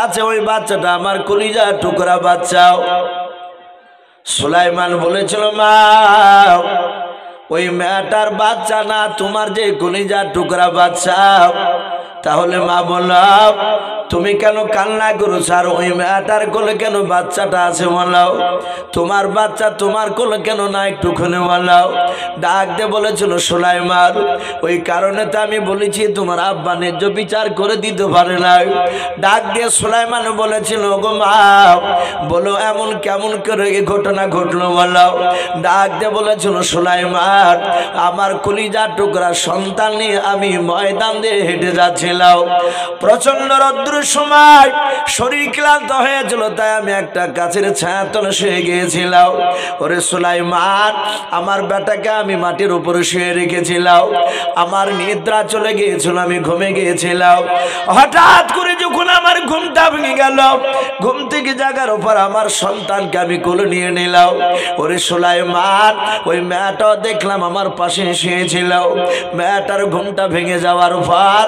আছে ওই বাচ্চাটা আমার কলিজা টুকরা বাচ্চা। সুলাইমান বলেছিল, মা ওই মেয়েটার বাচ্চা না, তোমার যে কলিজা টুকরা বাচ্চা। তাহলে মা বললাম, তুমি কেন কান্না করছো? আর ওই মেয়েটার কোলে কেন বাচ্চাটা আছে বলাও? তোমার বাচ্চা তোমার কোলে কেন না, একটুখানি বলাও। ডাক দিয়ে বলেছিল, সুলাইমান ওই কারণে তো আমি বলেছি তোমার আব্বা ন্যায্য বিচার করে দিতে পারে না। ডাক দিয়ে সুলাইমান বলেছিল, গো মা বলো এমন কেমন করে এই ঘটনা ঘটলো বলাও। ডাক দিয়ে বলেছিল, সুলাইমান আমার কলিজা টুকরা সন্তান নিয়ে আমি ময়দান দিয়ে হেঁটে যাচ্ছিলাম। প্রচন্ড রৌদ্র সময় শরীর ক্লান্ত হয়েছিল, তাই আমি একটা গাছের ছায়া তলে শুয়ে গিয়েছিলাম। ওরে সুলাইমান আমার বেটাকে আমি মাটির উপরে শুয়ে রেখেছিলাম। আমার নিদ্রা চলে গিয়েছিল, আমি ঘুমে গিয়েছিলাম। হঠাৎ করে যখন আমার ঘুমটা ভেঙে গেল, ঘুম থেকে জাগার উপর আমার সন্তানকে আমি কোলে নিয়ে নিলাম। ওরে সুলাইমান ওই মেয়েটাও দেখলাম আমার পাশে শুয়েছিল। মেয়েটার ঘুমটা ভেঙে যাওয়ার পর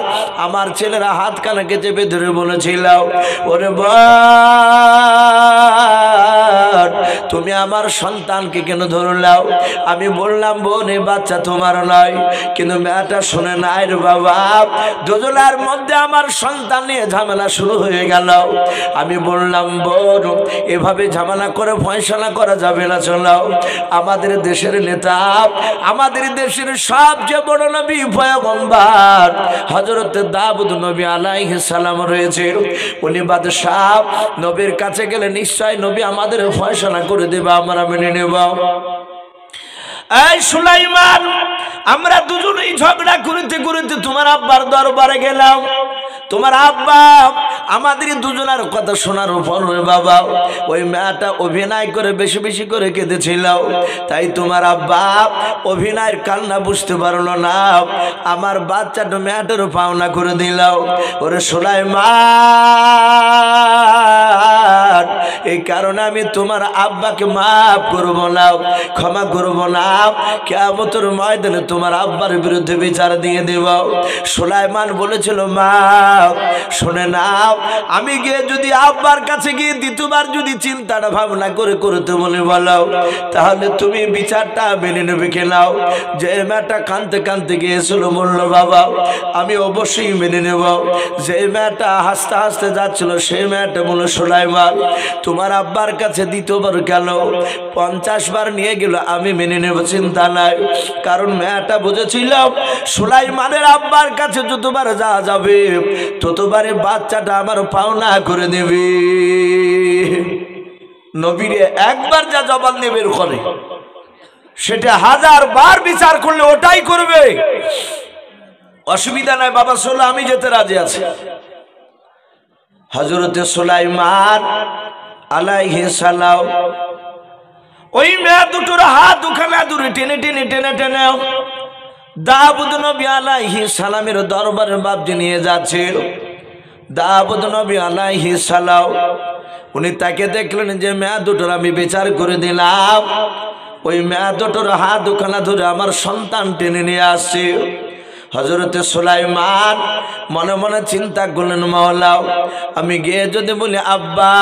আমার ছেলেরা হাত কানাকে চেপে ধরে বলেছিল, ওরে বোন তুমি আমার সন্তানকে কেন ধরলাও? আমি বললাম, বোন এই বাচ্চা তোমার নয়। কিন্তু মেয়েটা শুনে নাই রে বাবা। দুজনের মধ্যে আমার সন্তান নিয়ে ঝামেলা শুরু হয়ে গেল। আমি বললাম, বোন এভাবে ঝামেলা করে ফয়সালা করা যাবে না, চলো। আমাদের দেশের নেতা, আমাদের দেশের সবচেয়ে বড় নবী পয়গম্বর হযরত দাউদ নবী আলাইহিস সালাম রয়েছে। উনি বাদশাহ, নবীর কাছে গেলে নিশ্চয় নবী আমাদের ফয়সালা করে দেবে, আমরা মেনে নেব। এই সুলাইমান আমরা দুজনেই ঝগড়া করতে করতে তোমার আব্বার দরবারে গেলাম। তোমার আব্বা আমাদের দুজনের কথা শোনার পর বাবা ওই মেয়েটা অভিনয় করে বেশি বেশি করে কেঁদেছিল। তাই তোমার আব্বা অভিনয়ের কান্না বুঝতে পারলো না, আমার বাচ্চাটা মেয়েটার পাওনা করে দিল। ওরে সুলাইমান এই কারণে আমি তোমার আব্বাকে মাফ করব না, ক্ষমা করব না। কিয়ামতের ময়দানে তোমার আব্বার বিরুদ্ধে বিচার দিয়ে দেব। সুলাইমান বলেছিল, মা শুনে নাও, আমি গিয়ে যদি আব্বার কাছে গিয়ে দ্বিতীয়বার যদি চিন্তাটা ভাবনা করে করতে বলে বলো, তাহলে তুমি বিচারটা মেনে নেবে কেনাও? যে মেয়েটা কাঁদতে কাঁদতে গিয়েছিল বলল, বাবা আমি অবশ্যই মেনে নেব। যে মেয়েটা হাসতে হাসতে যাচ্ছিল সেই মেয়েটা বলল, সুলাইমান তোমার আব্বার কাছে দ্বিতীয়বার গেল, 50 বার নিয়ে গেল, আমি মেনে নেব, চিন্তা নাই। কারণ মেয়েটা বুঝেছিল সুলাইমানের আব্বার কাছে যতবার যাওয়া যাবে ততবারে বাচ্চাটা আমার পাওনা করে দেবে। নবীরে একবার যা জবান দিয়ে বের করে সেটা 1000 বার বিচার করলে ওটাই করবে, অসুবিধা নাই। বাবা চলো, আমি যেতে রাজি আছি। হযরতে সুলাইমান আলাইহিস সালাম ওই মেয়ে দুটোর হাত দুখানা দূরে টেনে টেনে টেনে টেনে দাউদ নবী আলাইহিস সালামের দরবারে বাপজি নিয়ে যাচ্ছে। দাউদ নবী আলাইহিস সালাম উনি তাকে দেখলেন যে মেয়ে দুটোর আমি বিচার করে দিলাম, ওই মেয়ে দুটোর হাত দুখানা ধরে আমার সন্তান টেনে নিয়ে আসছে। হযরতে সুলাইমান মনে মনে চিন্তা করলেন, মাওলা আমি গিয়ে যদি বলি আব্বা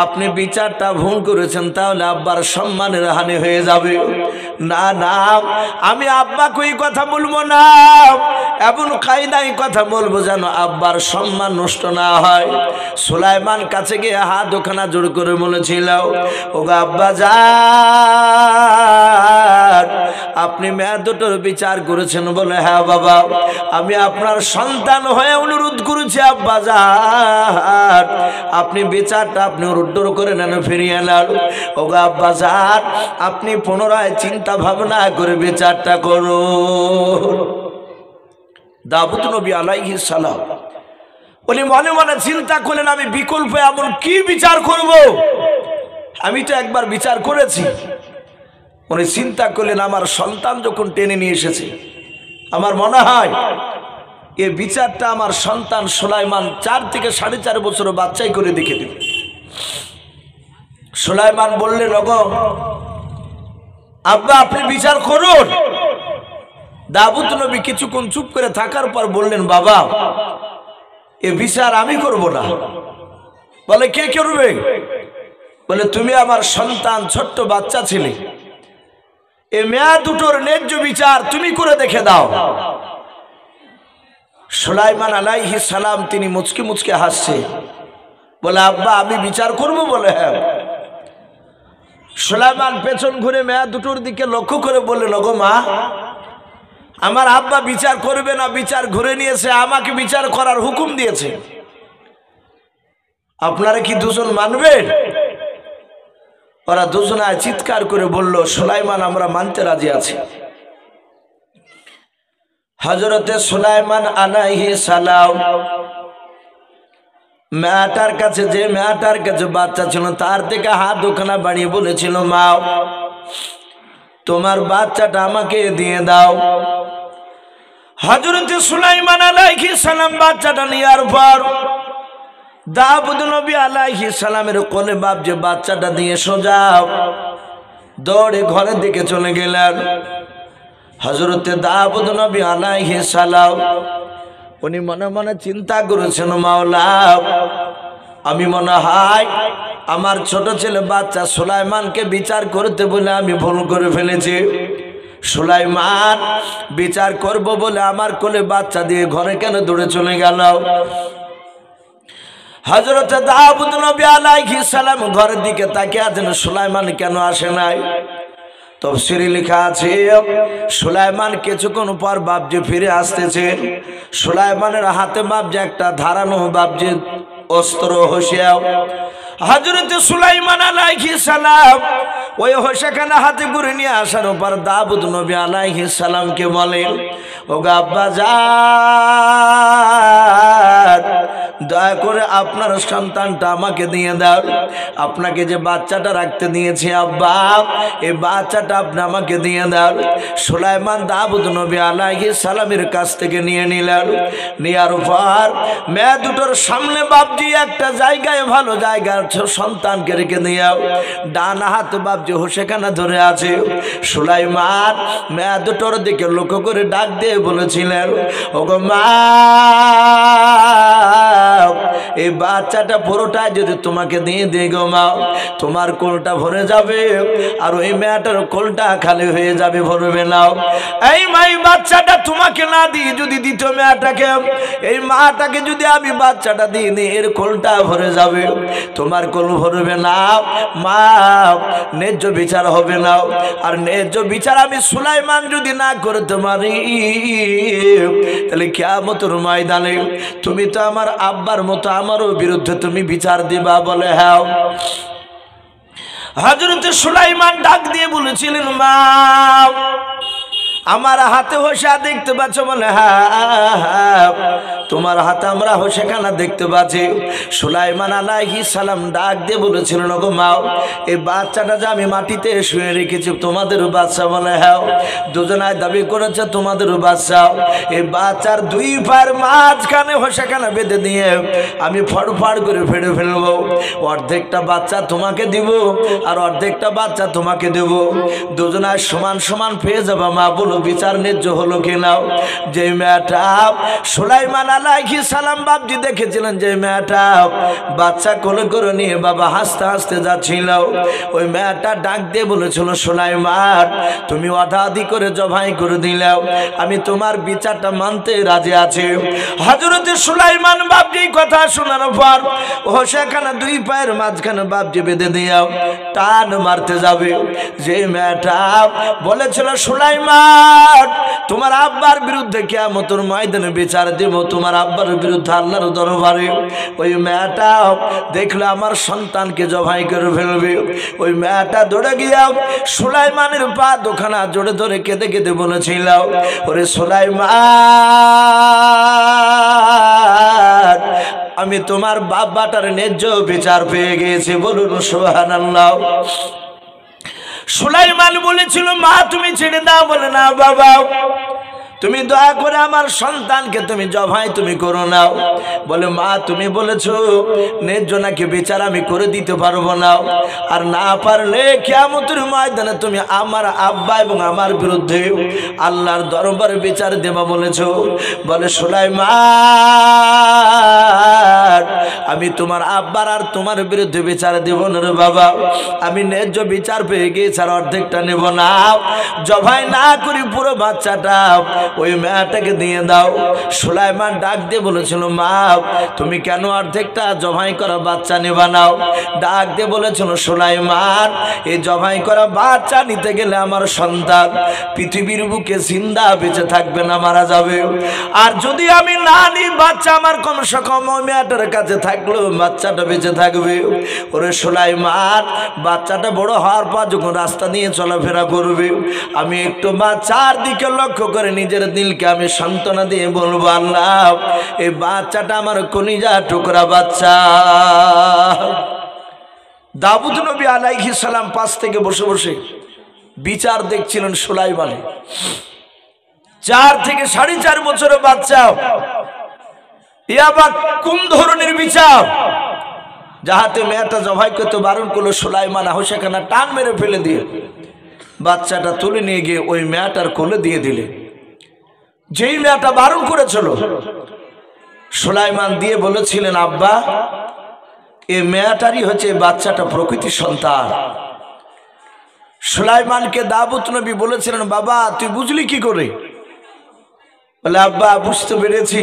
আপনি বিচারটা ভুল করেছেন, তাহলে আব্বার সম্মানের হানি হয়ে যাবে। না না, আমি আব্বাকে ওই কথা বলবো না, এমন কায়দায় কথা বলবো যেন আব্বার সম্মান নষ্ট না হয়। সুলাইমান কাছে গিয়ে হাত ওখানা জোর করে বলেছিল, ওগো আব্বা যান আপনি মেয়ে দুটোর বিচার করেছেন বলে, হ্যাঁ বাবা আমি আপনার সন্তান হয়ে অনুরোধ করেছি আব্বা যান আপনি বিচারটা আপনি উদ্ধার করে নেন, ফিরিয়ে নেন। ওগো আব্বা যান আপনি পুনরায় চিন্তা ভাবনা করে বিচারটা করুন। দাউদ নবী আলাইহিস সালাম উনি মনে মনে চিন্তা করলেন, আমি বিকল্প এমন কি বিচার করব? আমি তো একবার বিচার করেছি। উনি চিন্তা করলেন, আমার সন্তান যখন টেনে নিয়ে এসেছে, আমার মনে হয় এই বিচারটা আমার সন্তান সুলাইমান 4 থেকে 4.5 বছর বাচ্চাই করে দেখে দিবে। সুলাইমান বললেন, ওগো আব্বা আপনি বিচার করুন। দাউদ নবী কিছুক্ষণ চুপ করে থাকার পর বললেন, বাবা এ বিচার আমি করব না। বলে কে করবে? বলে তুমি আমার সন্তান, ছোট্ট বাচ্চা ছিলে, এ মেয়া দুটোর ন্যায্য বিচার তুমি করে দেখে দাও। সুলাইমান আলাইহিস সালাম তিনি মুচকি মুচকি হাসছে, বলে আব্বা আমি বিচার করব? বলে হ্যাঁ। সুলাইমান পেছন ঘুরে মেয়া দুটোর দিকে লক্ষ্য করে বললেন, ওগো মা, আমার আব্বা বিচার করবে না, বিচার ঘুরে নিয়েছে, আমাকে বিচার করার হুকুম দিয়েছে, আপনারা কি দুজন মানবেন? ওরা দুজনায় চিৎকার করে বলল, সুলাইমান আমরা মানতে রাজি আছি। হযরতে সুলাইমান আলাইহিস সালাম মেয়েটার কাছে, যে মেয়েটার কাছে বাচ্চা ছিল, তার থেকে হাত দুখানা বাড়িয়ে বলেছিল, মা তোমার বাচ্চাটা আমাকে দিয়ে দাও। হযরতে সুলাইমান আলাইহিস সালাম বাচ্চাটা নেওয়ার পর দাউদ নবী আলাইহিস সালামের কোলে বাপ যে বাচ্চাটা দিয়ে সোজা দৌড়ে ঘরের দিকে চলে গেলেন। হযরতে দাউদ নবী আলাইহিস সালাম উনি মনে মনে চিন্তা করেছেন, মাওলা আমি মনে হয় আমার ছোট ছেলে বাচ্চা সুলাইমানকে বিচার করতে বলে আমি ভুল করে ফেলেছি। সুলাইমান বিচার করব বলে আমার কোলে বাচ্চা দিয়ে ঘরে কেন দৌড়ে চলে গেল? হযরতে দাউদ নবী আলাইহিস সালাম ঘরের দিকে তাকিয়ে আছেন, সুলাইমান কেন আসে নাই? তাফসীরে লেখা আছে, সুলাইমান কিছুক্ষণ পর বাপজি ফিরে আসতেছে। সুলাইমানের হাতে বাপজি একটা ধারানো বাপজি অস্ত্র হোসেও। হযরতে সুলাইমান আলাইহিস সালাম ওই হোসেখানা হাতে করে নিয়ে আসার পর দাউদ নবী আলাইহিস সালামকে বলেন, ওগো আব্বা যান, দয়া করে আপনার সন্তানটা আমাকে দিয়ে দাও। আপনাকে যে বাচ্চাটা রাখতে দিয়েছি আব্বা, এই বাচ্চাটা আপনি আমাকে দিয়ে দাও। সুলাইমান দাউদ নবী আলাইহিস সালামের কাছ থেকে নিয়ে নিলেন। নেওয়ার পর মেয়ে দুটোর সামনে বাপজি একটা জায়গায়, ভালো জায়গায় সন্তানকে রেখে দিও। ডান হাত বাপজি হোসেখানা ধরে আছে। সুলাইমান মেয়ে দুটোর দিকে লক্ষ্য করে ডাক দিয়ে বলেছিলেন, ওগো মা, এই বাচ্চাটা পুরোটা যদি তোমাকে দিয়ে দিই গো মা, তোমার কোলটা ভরে যাবে আর ওই মেয়েটার কোলটা খালি হয়ে যাবে, ভরবে না। এই মাই বাচ্চাটা তোমাকে না দিয়ে যদি দিত মেয়েটাকে, এই মাটাকে যদি আমি বাচ্চাটা দিয়ে দিই, এর কোলটা ভরে যাবে, তোমার কোল ভরবে না মা, ন্যায্য বিচার হবে না। আর ন্যায্য বিচার আমি সুলাইমান যদি না করতে পারি, তাহলে কিয়ামতের ময়দানে তুমি তো আমার আব্বার মতো আমারও বিরুদ্ধে তুমি বিচার দিবা। বলে হ্যাঁ। হযরতে সুলাইমান ডাক দিয়ে বলেছিলেন, মা আমার হাতে হোসা দেখতে পাচ্ছ? বলে হ্যাঁ, তোমার হাতে আমরা হোসেখানা দেখতে পাচ্ছি। সুলাইমান আলাইহিস সালাম ডাক দিয়ে বলেছিলেন, ওগো মা, এই বাচ্চাটা যে আমি মাটিতে শুয়ে রেখেছি তোমাদের বাচ্চা? বলে হ্যাঁ। দুজনায় দাবি করেছে তোমাদের বাচ্চা। এই বাচ্চার দুই পায়ের মাঝখানে হোসেখানা বেঁধে দিয়ে আমি ফড়ফড় করে ফেড়ে ফেলবো। অর্ধেকটা বাচ্চা তোমাকে দিব আর অর্ধেকটা বাচ্চা তোমাকে দেব, দুজনায় সমান সমান পেয়ে যাবা। মা বলো বিচার ন্যায্য হলো কিনা? যে মেয়েটা সুলাইমান আলাইহিস সালাম বাপজি দেখেছিলেন, যে মেয়েটা বাচ্চা কোলে করে নিয়ে বাবা হাসতে হাসতে যাচ্ছিল, ওই মেয়েটা ডাক দিয়ে বলেছিল, সুলাইমান তুমি অধাধি করে জবাই করে দিলাও, আমি তোমার বিচারটা মানতে রাজি আছি। হযরতে সুলাইমান বাপজি কথা শোনার পর হোসেখানা দুই পায়ের মাঝখানে বাপজি বেঁধে দিয়াও টান মারতে যাবে। যে মেয়েটা বলেছিল, সুলাইমান তোমার আব্বার বিরুদ্ধে কিয়ামতের ময়দানে বিচার দেব, তোমার আব্বার বিরুদ্ধে আল্লাহর দরবারে, ওই মেয়েটা দেখলে আমার সন্তানকে জবাই করে ফেলবে। ওই মেয়েটা দৌড়ে গিয়া সুলাইমানের পা দুখানা জোরে ধরে কেঁদে কেঁদে বলেছিল, ওরে সুলাইমান, আমি তোমার বাবাটার ন্যায্য বিচার পেয়ে গিয়েছি। বলুন সুবহানাল্লাহ। সুলাইমান বলেছিল, মা তুমি ছেড়ে দাও। বলে না বাবা, তুমি দয়া করে আমার সন্তানকে তুমি জবাই তুমি করো নাও। বলে মা তুমি বলেছো ন্যায্য নাকি বিচার আমি করে দিতে পারবো না, আর না পারলে কিয়ামতের ময়দানে তুমি আমার আব্বা এবং আমার বিরুদ্ধে আল্লাহর দরবারে বিচার দেবা বলেছো। বলে সুলাইমান আমি তোমার আব্বার আর তোমার বিরুদ্ধে বিচার দেব না রে বাবা, আমি ন্যায্য বিচার পেয়ে গিয়েছি আর অর্ধেকটা নেব না, জবাই না করি পুরো বাচ্চাটা ওই মেয়েটাকে দিয়ে দাও। সুলাইমান ডাক দিয়ে বলেছিল মা তুমি কেন অর্ধেকটা জবাই করা বাচ্চা নেবা নাও? ডাক দিয়ে বলেছিল সুলাইমান এই জবাই করা বাচ্চা নিতে গেলে আমার সন্তান পৃথিবীর বুকে জিন্দা বেঁচে থাকবে না, মারা যাবে। আর যদি আমি না নিই বাচ্চা আমার কমসে কম ওই মেয়েটার কাছে থাকলেও বাচ্চাটা বেঁচে থাকবে। ওরে সুলাইমান বাচ্চাটা বড় হওয়ার পর যখন রাস্তা দিয়ে চলাফেরা করবে আমি একটু বাচ্চার দিকে লক্ষ্য করে নিজের দিলকে আমি সান্ত্বনা দিয়ে বলবো আল্লাহ এই বাচ্চাটা আমার কলিজা টুকরা বাচ্চা। দাউদ নবী আলাইহিস সালাম পাশ থেকে বসে বসে বিচার দেখছিলেন সুলাইমানে। 4 থেকে 4.5 বছরের বাচ্চা, এ আবার কোন ধরনের বিচার? যাহাতে মেয়েটা জবাই করতে বারণ করলো সুলাইমান সেখানে টান মেরে ফেলে দিয়ে বাচ্চাটা তুলে নিয়ে গিয়ে ওই মেয়েটার কোলে দিয়ে দিলে। যেই মেয়েটা বারণ করেছিল সুলাইমান দিয়ে বলেছিলেন আব্বা এই মেয়েটারই হচ্ছে বাচ্চাটা প্রকৃতি সন্তান। সুলাইমানকে দাউদ নবী বলেছিলেন বাবা তুই বুঝলি কি করে? বলে আব্বা বুঝতে পেরেছি,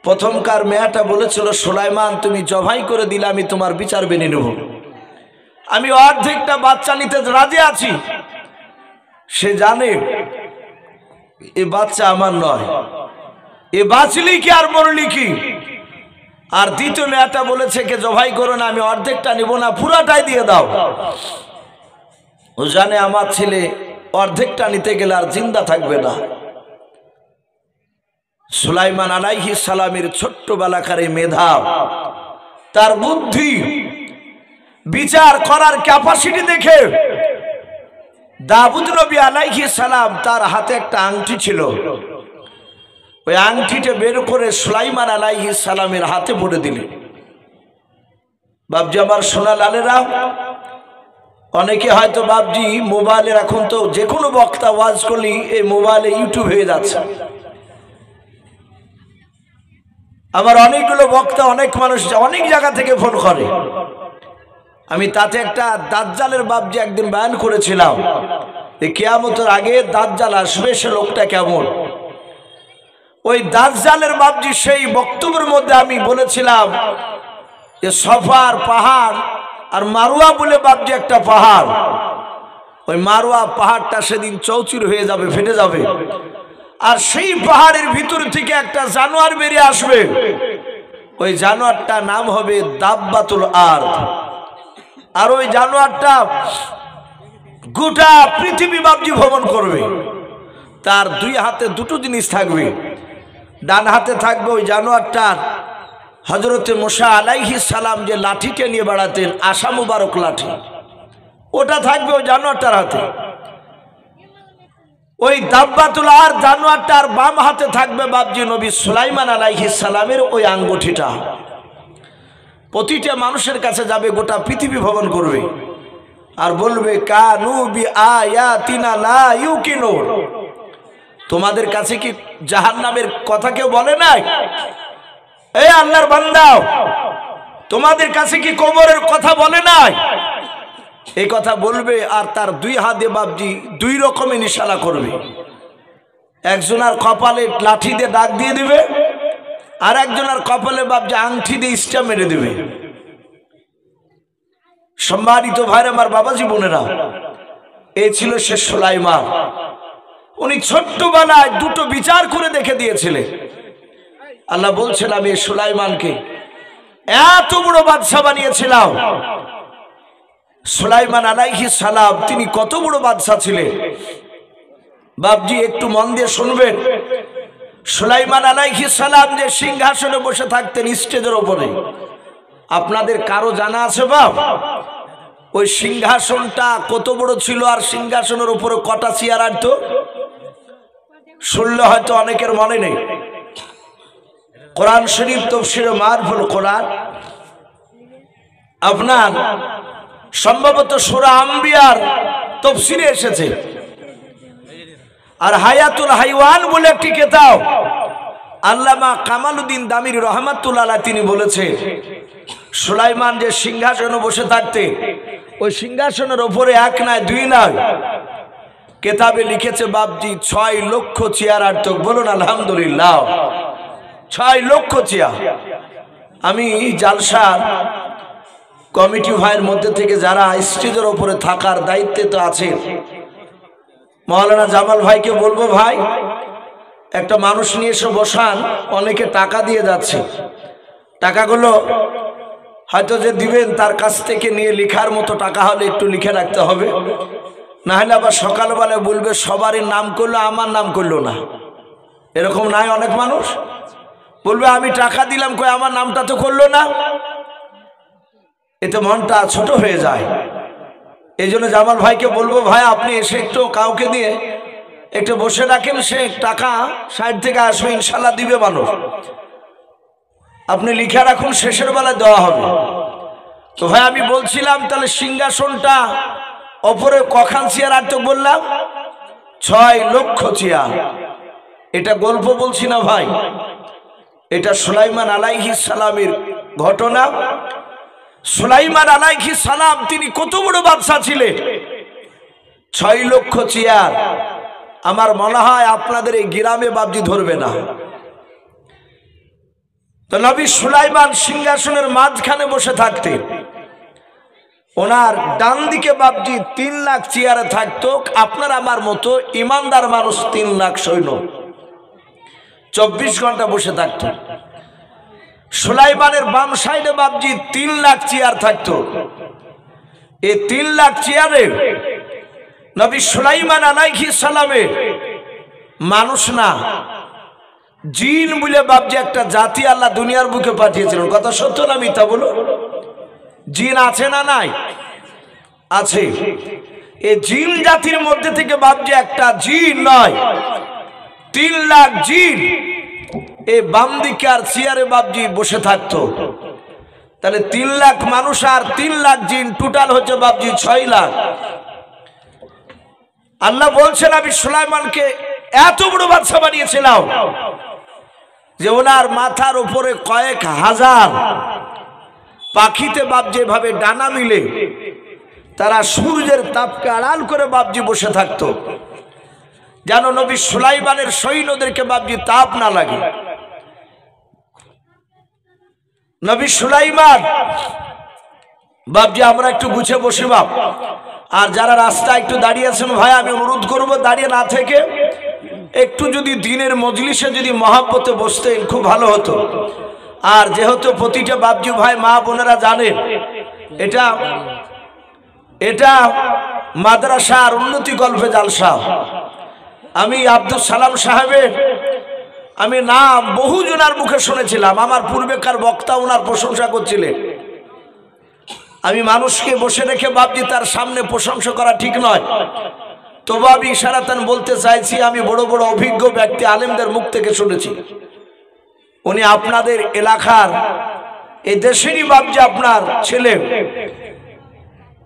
প্রথমকার মেয়েটা বলেছিল সুলাইমান তুমি জবাই করে দিলে আমি তোমার বিচার মেনে নেব, আমি অর্ধেকটা বাচ্চা নিতে রাজি আছি। সে জানে এ বাচ্চা আমার নয়, এ বাঁচলি কি আর মরলি কি। আর দ্বিতীয় মেয়েটা বলেছে কে জবাই করো না, আমি অর্ধেকটা নিব না পুরাটাই দিয়ে দাও। ও জানে আমার ছেলে অর্ধেকটা নিতে গেলে আর জিন্দা থাকবে না। সুলাইমান আলাইহিস সালামের ছোট্টবেলাকার মেধা, তার বুদ্ধি, বিচার করার ক্যাপাসিটি দেখে দাউদ নবী আলাইহিস সালাম তার হাতে একটা আংটি ছিল, ওই আংটিটা বের করে সুলাইমান আলাইহিস সালামের হাতে পড়ে দিলেন। বাবজি আমার সোনা লালেরা, অনেকে হয়তো বাবজি মোবাইলের এখন তো যে কোনো বক্তা ওয়াজ করলেই এই মোবাইলে ইউটিউব হয়ে যাচ্ছে। আমার অনেকগুলো বক্তা অনেক মানুষ অনেক জায়গা থেকে ফোন করে। আমি তাতে একটা দাজ্জালের বাবজি একদিন বয়ান করেছিলাম যে কিয়ামতের আগে দাজ্জাল আসবে, সে লোকটা কেমন। ওই দাজ্জালের বাবজি সেই বক্তব্যের মধ্যে আমি বলেছিলাম যে সফার পাহাড় আর মারুয়া বলে বাবজি একটা পাহাড়, ওই মারুয়া পাহাড়টা সেদিন চৌচির হয়ে যাবে, ফেটে যাবে। আর সেই পাহাড়ের ভিতর থেকে একটা জানোয়ার বেরিয়ে আসবে, ওই জানোয়ারটা নাম হবে দাব্বাতুল আরদ। আর ওই জানোয়ারটা গোটা পৃথিবী বাবজি ভ্রমণ করবে। তার 2 হাতে 2টো জিনিস থাকবে, ডান হাতে থাকবে ওই জানোয়ারটার হযরতে মুসা আলাইহিস সালাম যে লাঠিটা নিয়ে বেড়াতেন, আশা মুবারক লাঠি, ওটা থাকবে ওই জানোয়ারটার হাতে। ওই দাব্বাতুল আরদ জানোয়ারটার বাম হাতে থাকবে বাবজি নবী সুলাইমান আলাইহিস সালামের ওই আঙ্গুঠিটা। প্রতিটা মানুষের কাছে যাবে, গোটা পৃথিবী ভ্রমণ করবে আর বলবে কানু বি আয়াতিনা লা ইউকিনুন। তোমাদের কাছে কি জাহান্নামের কথা কেউ বলে নাই? এই আল্লাহর বান্দা, তোমাদের কাছে কি কবরের কথা বলে নাই? এই কথা বলবে। আর তার 2 হাতে বাবজি 2 রকমের ইশারা করবে। একজনের কপালে লাঠি দিয়ে দাগ দিয়ে দিবে, আর একজনের কপালে বাবজি আংটি দিয়ে স্টাম্প মেরে দিবে। সম্মানিত ভাইরা আমার, বাবাজি বোনেরা, এই ছিল সে সুলাইমান। উনি ছোট্টবেলায় 2টো বিচার করে দেখে দিয়েছিলেন। আল্লাহ বলছেন আমি সুলাইমানকে এত বড় বাদশা বানিয়েছিলাম। সুলাইমান আলাইহিস সালাম তিনি কত বড় বাদশা ছিলেন বাবজি, একটু মন দিয়ে শুনবেন। সুলাইমান আলাইহিস সালাম যে সিংহাসনে বসে থাকতেন স্টেজের উপরে, আপনাদের কারো জানা আছে বাপ? ওই সিংহাসনটা কত বড় ছিল আর সিংহাসনের উপরে কটা চেয়ার আনতো? শুনলে হয়তো অনেকের মনে নেই। কোরআন শরীফ তাফসীরে মারফুল কোরআন আপনার সম্ভবত সূরা আম্বিয়ার তাফসীরে এসেছে। আর হায়াতুল হাইওয়ান বলে একটি কিতাব আল্লামা কামালউদ্দিন দামির রহমাতুল্লাহ আলাইহি তিনি বলেছে, সুলাইমান যে সিংহাসনে বসে থাকতে ওই সিংহাসনের উপরে এক নয় দুই নয়, কিতাবে লিখেছে বাপজি 6 লক্ষ চেয়ার আর্থক। বলুন আলহামদুলিল্লাহ, 6 লক্ষ চেয়ার। আমি জালসার কমিটি ভাইয়ের মধ্যে থেকে যারা স্টেজের উপরে থাকার দায়িত্বে তো আছে, মাওলানা জামাল ভাইকে বলবো, ভাই একটা মানুষ নিয়ে এসে বসান, অনেকে টাকা দিয়ে যাচ্ছে, টাকাগুলো হয়তো যে দিবেন তার কাছ থেকে নিয়ে লেখার মতো টাকা হলে একটু লিখে রাখতে হবে, না হলে আবার সকালবেলা বলবে সবারই নাম করলো আমার নাম করলো না। এরকম নাই অনেক মানুষ বলবে আমি টাকা দিলাম কই আমার নামটা তো করলো না, এতে মনটা ছোট হয়ে যায়। এই জন্য জামাল ভাইকে বলবো, ভাই আপনি এসে একটু কাউকে দিয়ে একটু বসে রাখেন, সে টাকা সাইড থেকে আসবে ইনশাল্লাহ দিবে মানুষ, আপনি লিখে রাখুন, শেষের বেলায় দেওয়া হবে। তো ভাই আমি বলছিলাম তাহলে সিংহাসনটা ওপরে কখান চেয়ার আর তো বললাম 6 লক্ষ চেয়ার। এটা গল্প বলছি না ভাই, এটা সুলাইমান আলাইহিস সালামের ঘটনা। সুলাইমান আলাইহিস সালাম তিনি কত বড় বাদশা ছিলেন, 6 লক্ষ চেয়ার। আমার মনে হয় আপনাদের এই গ্রামে বাবজি ধরবে না। তো নবী সুলাইমান সিংহাসনের মাঝখানে বসে থাকতেন, ওনার ডান দিকে বাবজি 3 লাখ চেয়ারে থাকতো আপনার আমার মতো ইমানদার মানুষ, 3 লাখ সৈন্য 24 ঘন্টা বসে থাকতো। সুলাইমানের বাম সাইডে বাবজি 3 লাখ চেয়ার থাকতো। এই 3 লাখ চেয়ারে নবী সুলাইমান আলাইহিস সালামের মানুষ না জিন বলে বাবজি একটা জাতি আল্লাহ দুনিয়ার বুকে পাঠিয়েছিলেন। কথা সত্য না মিথ্যা বলো? জিন আছে না নাই? আছে। এই জিন জাতির মধ্যে থেকে বাবজি একটা জিন নয় 3 লাখ জিন এই বাম দিকে আর চেয়ারে বাবজি বসে থাকতো। তাহলে 3 লাখ মানুষ আর 3 লাখ জিন, টোটাল হচ্ছে বাবজি 6 লাখ। আল্লাহ বলছেন আমি সুলাইমানকে এত বড় বাদশা বানিয়েছিলাম যে ওনার মাথার উপরে কয়েক হাজার পাখিতে বাপ যেভাবে ডানা মিলে তারা সূর্যের তাপকে আড়াল করে বাপজি বসে থাকতো, যেন নবী সুলাইমানের সৈন্যদেরকে বাপজি তাপ না লাগে। নবী সুলাইমান বাপজি আমরা একটু গুছে বসি বাপ, আর যারা রাস্তায় একটু দাঁড়িয়ে আছেন ভাই আমি অনুরোধ করব দাঁড়িয়ে না থেকে একটু যদি দিনের মজলিসে যদি মহাব্বতে বসতেন খুব ভালো হতো। আর যেহেতু প্রতিটা বাপজি ভাই মা বোনেরা জানেন এটা এটা মাদ্রাসার উন্নতি গল্পে জালসা। আমি আব্দুল সালাম সাহেবের আমি নাম বহু জনার মুখে শুনেছিলাম, আমার পূর্বেকার বক্তা ওনার প্রশংসা করছিলেন। আমি মানুষকে বসে রেখে বাপজি তার সামনে প্রশংসা করা ঠিক নয়, তবু আমি ইশারাতান বলতে চাইছি আমি বড় বড় অভিজ্ঞ ব্যক্তি আলেমদের মুখ থেকে শুনেছি। উনি আপনাদের এলাকার এই দেশেরই বাপজি আপনার ছেলে,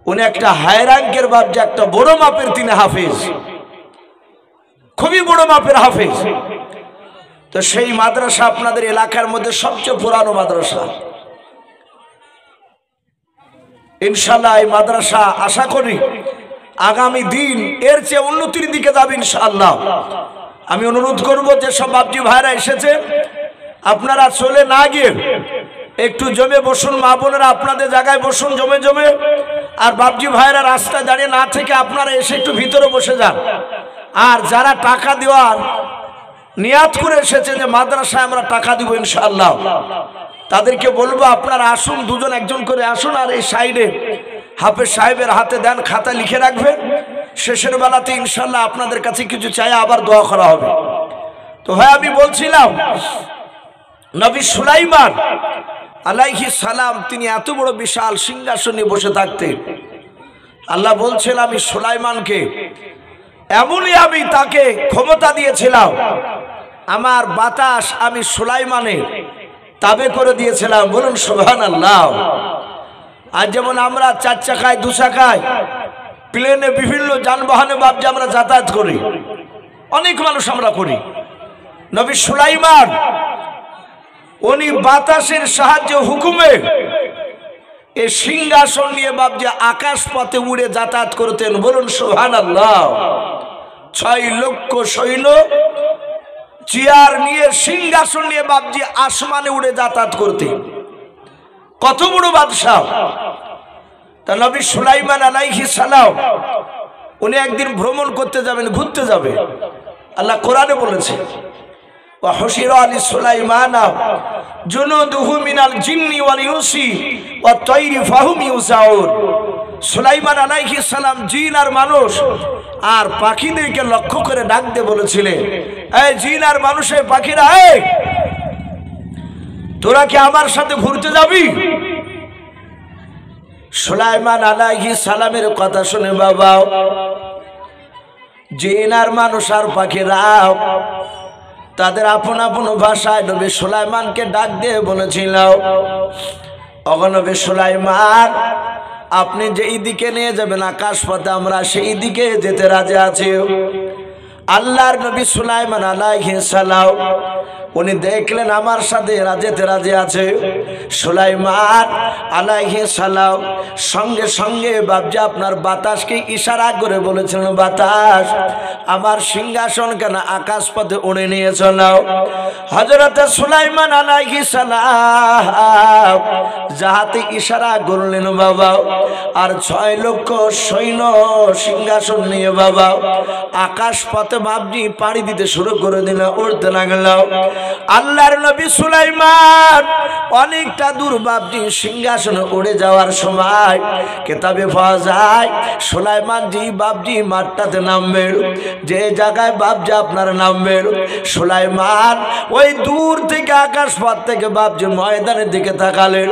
উনি একটা হাই র্যাঙ্কের বাপজি, একটা বড় মাপের তিনি হাফেজ, খুবই বড় মাপের হাফেজ। তো সেই মাদ্রাসা আপনাদের এলাকার মধ্যে সবচেয়ে পুরানো মাদ্রাসা। ইনশাআল্লাহ এই মাদ্রাসা আশা করি আগামী দিন এর চেয়ে উন্নতির দিকে যাবে ইনশাআল্লাহ। আমি অনুরোধ করব যে সব বাপজি ভাইরা এসেছে আপনারা চলে না গিয়ে একটু জমে বসুন, মা বোনেরা আপনাদের জায়গায় বসুন জমে জমে। আর বাপজি ভাইরা রাস্তায় দাঁড়িয়ে না থেকে আপনারা এসে একটু ভিতরে বসে যান। আর যারা টাকা দেওয়ার নিয়াত করে এসেছে যে মাদ্রাসায় আমরা টাকা দিব ইনশাআল্লাহ, তাদেরকে বলবো আপনারা আসুন, দুজন একজন করে আসুন। আর এই সাইডে হাফেজ সাহেবের হাতে দেন, খাতা লিখে রাখবেন, শেষের বেলাতে ইনশাআল্লাহ আপনাদের কাছে কিছু চাই আবার দোয়া করা হবে। তো ভাই আমি বলছিলাম নবী সুলাইমান আলাইহিস সালাম তিনি এত বড় বিশাল সিংহাসনে বসে থাকতেন। আল্লাহ বলছেন আমি সুলাইমানকে এমনই আমি তাকে ক্ষমতা দিয়েছিলাম, আমার বাতাস আমি সুলাইমানের তাবে করে দিয়েছিলাম। বলুন সুবহানাল্লাহ। আর যেমন আমরা 4 চাকায় 2 চাকায় প্লেনে বিভিন্ন যানবাহনে বাপজি আমরা যাতায়াত করি, অনেক মানুষ আমরা করি। নবী সুলাইমান উনি বাতাসের সাহায্যে হুকুমে এই সিংহাসন নিয়ে বাপজি আকাশ পথে উড়ে যাতায়াত করতেন। বলুন সুবহানাল্লাহ। 6 লক্ষ সৈন্য চেয়ার নিয়ে সিংহাসন নিয়ে বাপজি আসমানে উড়ে যাতায়াত করতেন। কত বড় বাদশাহ! তা নবী সুলাইমান আলাইহিস সালাম উনি একদিন ভ্রমণ করতে যাবেন, ঘুরতে যাবে। আল্লাহ কোরআনে বলেছে, ওয়া হুশিরা আলি সুলাইমানা জুনুদুহু মিনাল জিন্নি ওয়াল ইনসি ওয়াত তায়রি ফাহুম ইউসাউন। সুলাইমান আলাইহিস সালাম জিন আর মানুষ আর পাখিদেরকে লক্ষ্য করে ডাক দিয়ে বলেছিলেন, এই জিন আর মানুষের পাখিরা, এই তোরা কি আমার সাথে ঘুরতে যাবি? সুলাইমান আলাইহিস সালামের কথা শুনে বাবা জিন আর মানুষ আর পাখিরা তাদের আপন আপন ভাষায় নবী সুলাইমানকে ডাক দিয়ে বলেছিল, ওগো নবী সুলাইমান, আপনি যেই দিকে নিয়ে যাবেন আকাশ পথে আমরা সেই দিকে যেতে রাজি আছি। আল্লাহর নবী সুলাইমান আলাইহিস সালাম উনি দেখলেন আমার সাথে যেতে রাজি আছে। সুলাইমান আলাইহিস সালাম সঙ্গে সঙ্গে বাপজি আপনার বাতাসকে ইশারা করে বলেছিলেন, বাতাস আমার সিংহাসন কেন আকাশ পথে উড়ে নিয়ে চলো। হযরত সুলাইমান আলাইহিস সালাম যাহাতে ইশারা করলেন বাবা, আর 6 লক্ষ সৈন্য সিংহাসন নিয়ে বাবা আকাশ পথে বাপজি পাড়ি দিতে শুরু করে দিল, উড়তে লাগলো। আল্লাহর নবী সুলাইমান অনেকটা দূর বাপজি সিংহাসনে উড়ে যাওয়ার সময় কিতাবে পাওয়া যায় সুলাইমান জি বাপজি মাঠটাতে নামবেন, যে জায়গায় বাপজি আপনার নামবেন, সুলাইমান ওই দূর থেকে আকাশ পথ থেকে বাপজি ময়দানের দিকে তাকালেন।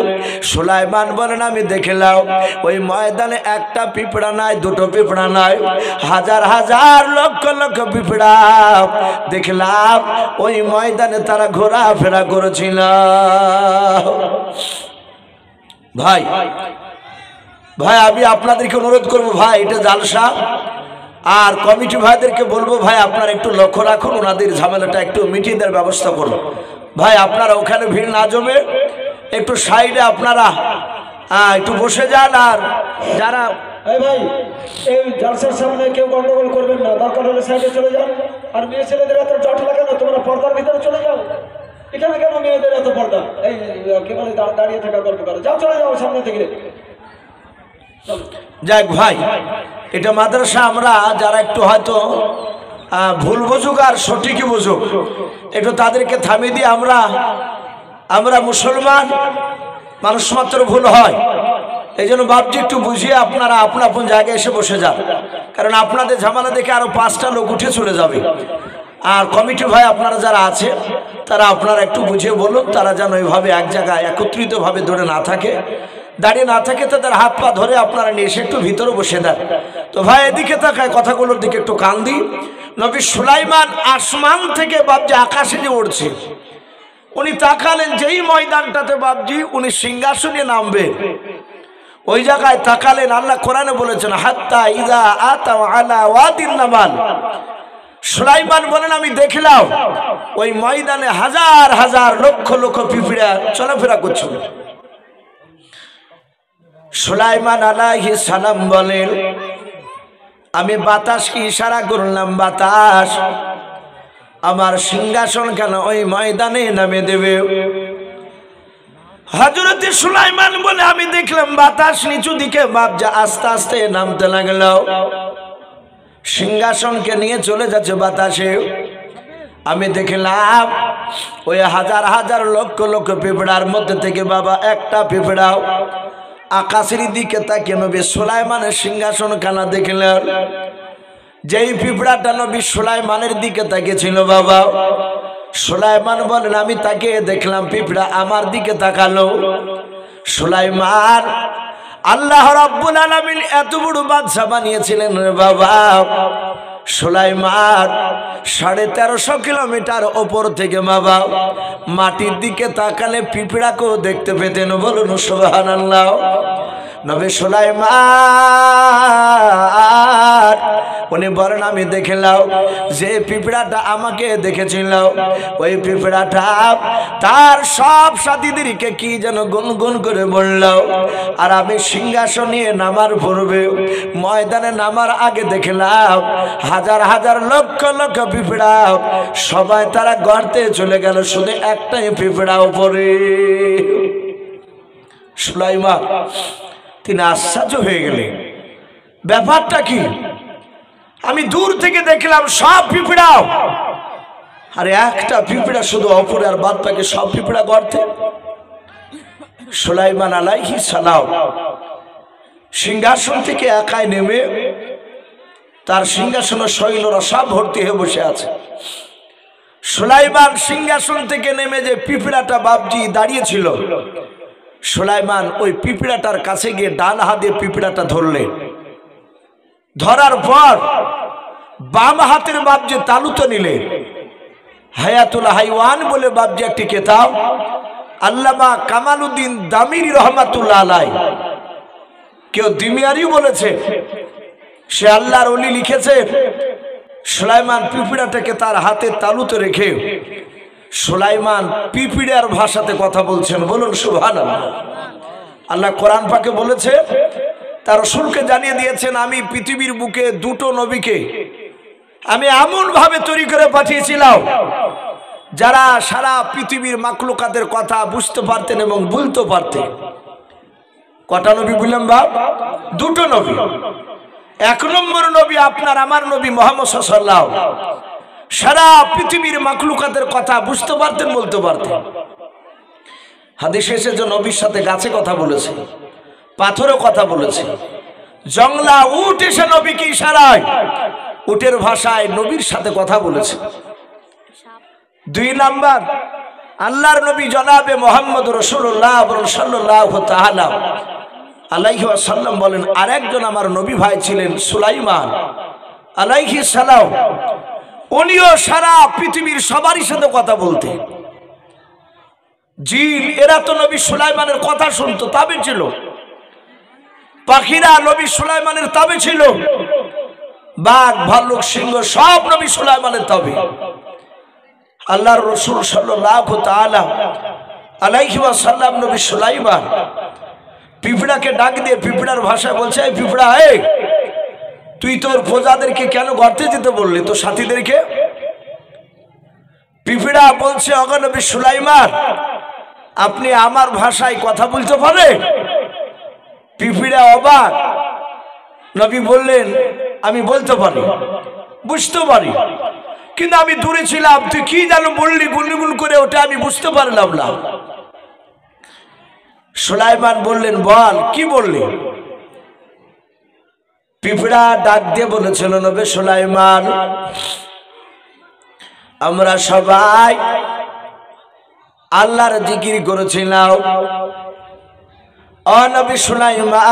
সুলাইমান বলেন, আমি দেখলাম ওই ময়দানে একটা পিঁপড়া নাই, দুটো পিঁপড়া নাই, হাজার হাজার লক্ষ লক্ষ পিঁপড়া দেখলাম ওই ময়দানে তারা ঘোরাফেরা করেছিল। ভাই ভাই আমি আপনাদেরকে অনুরোধ করবো, ভাই এটা জালসা, আর কমিটি ভাইদেরকে বলবো, ভাই আপনারা একটু লক্ষ্য রাখুন, ওনাদের ঝামেলাটা একটু মিটিয়ে দেওয়ার ব্যবস্থা করুন। ভাই আপনারা ওখানে ভিড় না জমে একটু সাইডে আপনারা একটু বসে যান। আর যারা ভাই এই জালসার সামনে কেউ গন্ডগোল করবেন না, দরকার হলে সাইডে চলে যান। আর মেয়ে ছেলেদের এত জট লাগে না, তোমরা পর্দার ভিতরে চলে যাও। এখানে কেন মেয়েদের এত পর্দা? এই কেবল দাঁড়িয়ে থাকা গল্প করো, যাও চলে যাও সামনে থেকে। যাক ভাই, এটা মাদ্রাসা, আমরা যারা একটু হয়তো ভুল বুঝুক আর সঠিকই বুঝুক, একটু তাদেরকে থামিয়ে দিয়ে আমরা মুসলমান মানুষ মাত্র ভুল হয়, এই জন্য বাপজি একটু বুঝিয়ে আপনারা আপন আপন জায়গায় এসে বসে যান, কারণ আপনাদের ঝামেলা দেখে আরো 5টা লোক উঠে চলে যাবে। আর কমিটি ভাই আপনারা যারা আছে তারা আপনারা একটু বুঝিয়ে বলুন, তারা যেন এইভাবে এক জায়গায় একত্রিতভাবে ধরে না থাকে, দাঁড়িয়ে না থাকে, তাদের হাত পা ধরে আপনারা নিয়ে এসে একটু ভিতরে বসে দেন। তো ভাই এদিকে তাকায়, কথাগুলোর দিকে একটু কান দিই। নবী সুলাইমান আসমান থেকে বাপজি আকাশে যে উড়ছে, উনি তাকালেন যেই ময়দানটাতে বাপজি উনি সিংহাসনে নামবে, ওই জায়গায় তাকালেন। আল্লাহ কোরআনে বলেছেন, হাত্তা ইযা আতা আলা ওয়াদিন নামাল। সুলাইমান বলেন, আমি দেখলাম ওই ময়দানে হাজার হাজার লক্ষ লক্ষ পিঁপড়া চলাফেরা করছিল। সুলাইমান আলাইহিস সালাম বলেন, আমি বাতাসকে ইশারা করলাম, বাতাস আমার সিংহাসন কেন ওই ময়দানে নামে দেবে। হযরত সুলাইমান বলে, আমি দেখলাম বাতাস নিচু দিকে বাপজা আস্তে আস্তে নামতে লাগলো, সিংহাসনকে নিয়ে চলে যাচ্ছে বাতাসে। আমি দেখলাম ওই হাজার হাজার লক্ষ লক্ষ পিঁপড়ার মধ্যে থেকে বাবা একটা পিঁপড়াও আকাশের দিকে তাকিয়ে নবী সুলাইমানের সিংহাসন খানা দেখলেন। যেই পিঁপড়াটা নবী সুলাইমানের দিকে তাকিয়েছিল বাবা, সুলাইমান বলেন, আমি তাকে দেখলাম পিঁপড়া আমার দিকে তাকালো। সুলাইমান আল্লাহ রাব্বুল আলামিন এত বড় বাদশা বানিয়েছিলেন রে বাবা, সুলাইমান 1350 কিলোমিটার ওপর থেকে বাবা মাটির দিকে তাকালে পিঁপড়াকেও দেখতে পেতেন। বলুন সুবহানাল্লাহ। নবী সুলাইমান উনি বলেন আমি দেখলাম যে পিঁপড়াটা আমাকে দেখেছিল ওই পিঁপড়াটা তার সব সাথীদেরকে কি যেন গুনগুন করে বলল। আর আমি সিংহাসন নিয়ে নামার পূর্বে ময়দানে নামার আগে দেখলাম হাজার হাজার লক্ষ লক্ষ পিঁপড়া সবাই তারা গর্তে চলে গেল, শুধু একটাই পিঁপড়া উপরে। সুলাইমান তিনি আশ্চর্য হয়ে গেলেন, ব্যাপারটা কি? আমি দূর থেকে দেখলাম সব পিঁপড়া, আর একটা পিঁপড়া শুধু অপরে, আর বাদ বাকি সব পিঁপড়া গর্তে। সুলাইমান আলাইহিস সালাম সিংহাসন থেকে একাই নেমে, তার সিংহাসনের সৈন্যরা সব ভর্তি হয়ে বসে আছে। সুলাইমান সিংহাসন থেকে নেমে যে পিঁপড়াটা বাবজি দাঁড়িয়েছিল, সুলাইমান ওই পিঁপড়াটার কাছে গিয়ে ডান হাতে পিঁপড়াটা ধরলেন। ধরার পর বাম হাতের বাবজি তালুতে নিলেন। হায়াতুল হাইওয়ান বলে বাবজি একটি কিতাব, আল্লামা কামালউদ্দিন দামিরি রহমাতুল্লাহ আলাইহি, কেউ দিমিয়ারি বলেছে, সে আল্লাহর ওলি লিখেছে সুলাইমান পিঁপড়াটাকে তার হাতে তালুতে রেখে সুলাইমান পিঁপড়ার ভাষাতে কথা বলছেন। বলুন সুবহানাল্লাহ। আল্লাহ কোরআন পাকে বলেছে, তার রাসূলকে জানিয়ে দিয়েছেন আমি পৃথিবীর বুকে দুটো নবীকে আমি এমন ভাবে তৈরি করে পাঠিয়েছিলাম যারা সারা পৃথিবীর মাখলুকাতের কথা বুঝতে পারতেন এবং বলতে পারতেন। কটা নবী বললাম বাপ? দুটো নবী। এক নম্বর নবী আপনার আমার নবী মুহাম্মদ সাল্লাল্লাহু আলাইহি ওয়াসাল্লাম, সারা পৃথিবীর মাখলুকাতের কথা বুঝতে পারতেন, বলতে পারতেন। হাদিসে এসেছে নবীর সাথে গাছে কথা বলেছে, পাথরেও কথা বলেছে, জংলা উট এসে নবীকে ইশারায় উটের ভাষায় নবীর সাথে কথা বলেছে। দুই নাম্বার আল্লাহর নবী জনাবে মুহাম্মদ রাসূলুল্লাহ সাল্লাল্লাহু তাআলা আলাইহি ওয়াসাল্লাম বলেন, আরেকজন আমার নবী ভাই ছিলেন সুলাইমান আলাইহিস সালাম, উনিও সারা পৃথিবীর সবারই সাথে কথা বলতেন। জিন এরা তো নবী সুলাইমানের কথা শুনতো, তাবে ছিল। পাখিরা নবী সুলাইমানের তাবে ছিল। বাঘ ভাল্লুক সিংহ সব নবী সুলাইমানের তাবে। আল্লাহর রাসূল সাল্লাল্লাহু তাআলা আলাইহি ওয়াসাল্লাম নবী সুলাইমান পিঁপড়াকে ডাক দিয়ে পিঁপড়ার ভাষায় বলছে, এই পিঁপড়া, এই তুই তোর প্রজাদেরকে কেন গর্তে যেতে বললি, তোর সাথীদেরকে? পিঁপড়া বলছে, ওগো নবী সুলাইমান, আপনি আমার ভাষায় কথা বলতে পারেন? পিঁপড়া অবাক। নবী বললেন, আমি বলতে পারি, বুঝতে পারি, কিন্তু আমি দূরে ছিলাম, তুই কি যেন বললি গুনগুন করে, ওটা আমি বুঝতে পারলাম না। সুলাইমান বললেন, বল কি বললি? পিঁপড়া ডাক দিয়ে বলেছিল, নবী সুলাইমান, আমরা সবাই আল্লাহর জিকির করেছিলাম। ও নবী সুলাইমান,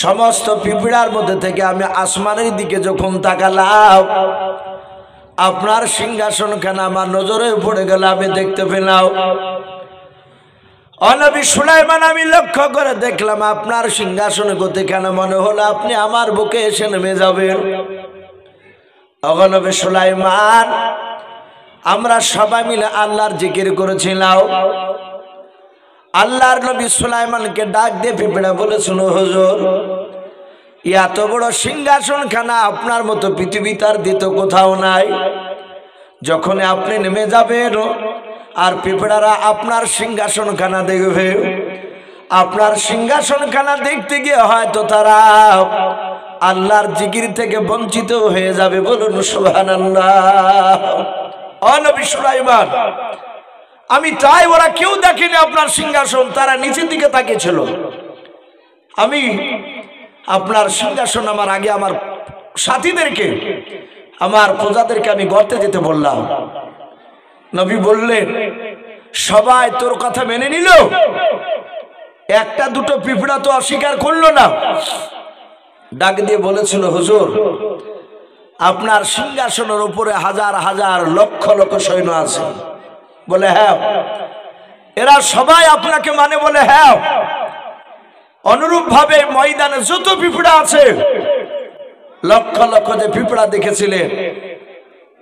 সমস্ত পিঁপড়ার মধ্যে থেকে আমি আসমানের দিকে যখন তাকালাম, আপনার সিংহাসনখানা আমার নজরে পড়ে গেল, আমি দেখতে পেলাম। ও নবী সুলাইমান, আমি লক্ষ্য করে দেখলাম আপনার সিংহাসনে গতি কেন মনে হলো আপনি আমার বুকে এসে নেমে যাবেন। ও নবী সুলাইমান, আমরা সবাই মিলে আল্লাহর জিকির করেছিলাম। আল্লাহর নবী সুলাইমানকে ডাক দিয়ে পিঁপড়া বলেছিল, হুজুর, এত বড় সিংহাসনখানা আপনার মতো পৃথিবীতে আর দ্বিতীয় কোথাও নাই। যখন আপনি নেমে যাবেন আর পিঁপড়ারা আপনার সিংহাসনখানা দেখবে, আপনার সিংহাসনখানা দেখতে গিয়ে হয়তো তারা আল্লাহর জিকির থেকে বঞ্চিত হয়ে যাবে। বলুন সুবহানাল্লাহ। ও নবী সুলাইমান, আমি তাই, ওরা কেউ দেখেনি আপনার সিংহাসন, তারা নিচের দিকে তাকিয়েছিল। আমি আপনার সিংহাসন আমার আগে আমার সাথীদেরকে, আমার প্রজাদেরকে আমি গর্তে যেতে বললাম। নবী বললেন, সবাই তোর কথা মেনে নিল, একটা দুটো পিঁপড়া তো অস্বীকার করলো না। ডাক দিয়ে বলেছিল, হুজুর আপনার সিংহাসনের উপরে হাজার হাজার লক্ষ লক্ষ সৈন্য আছে। বলে হ্যাঁ। এরা সবাই আপনাকে মানে? বলে হ্যাঁ। অনুরূপ ভাবে ময়দানে যত পিঁপড়া আছে, লক্ষ লক্ষ যে পিঁপড়া দেখেছিলেন,